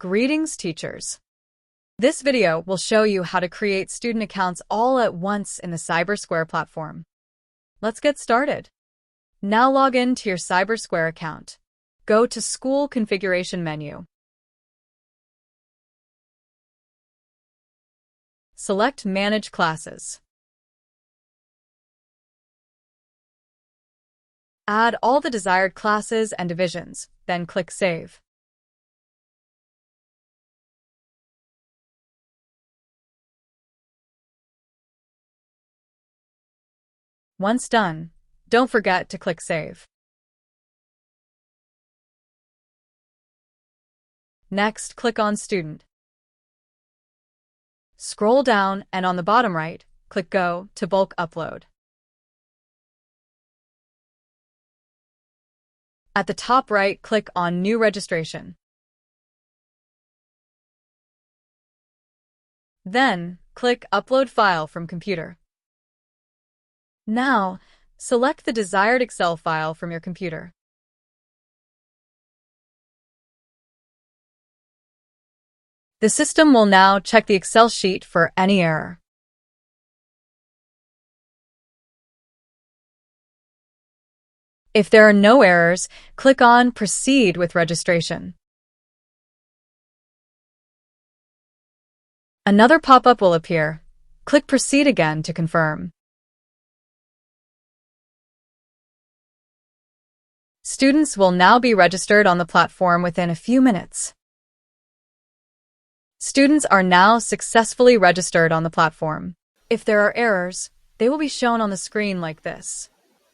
Greetings, teachers. This video will show you how to create student accounts all at once in the CyberSquare platform. Let's get started. Now log in to your CyberSquare account. Go to School Configuration menu. Select Manage Classes. Add all the desired classes and divisions, then click Save. Once done, don't forget to click Save. Next, click on Student. Scroll down and on the bottom right, click Go to bulk upload. At the top right, click on New Registration. Then, click Upload File from Computer. Now, select the desired Excel file from your computer. The system will now check the Excel sheet for any error. If there are no errors, click on Proceed with Registration. Another pop-up will appear. Click Proceed again to confirm. Students will now be registered on the platform within a few minutes. Students are now successfully registered on the platform. If there are errors, they will be shown on the screen like this.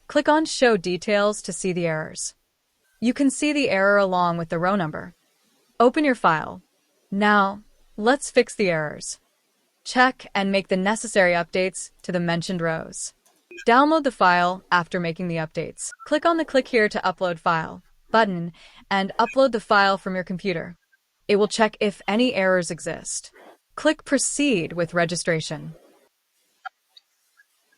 Click on Show Details to see the errors. You can see the error along with the row number. Open your file. Now, let's fix the errors. Check and make the necessary updates to the mentioned rows. Download the file after making the updates. Click on the Click Here to Upload File button and upload the file from your computer. It will check if any errors exist. Click Proceed with Registration.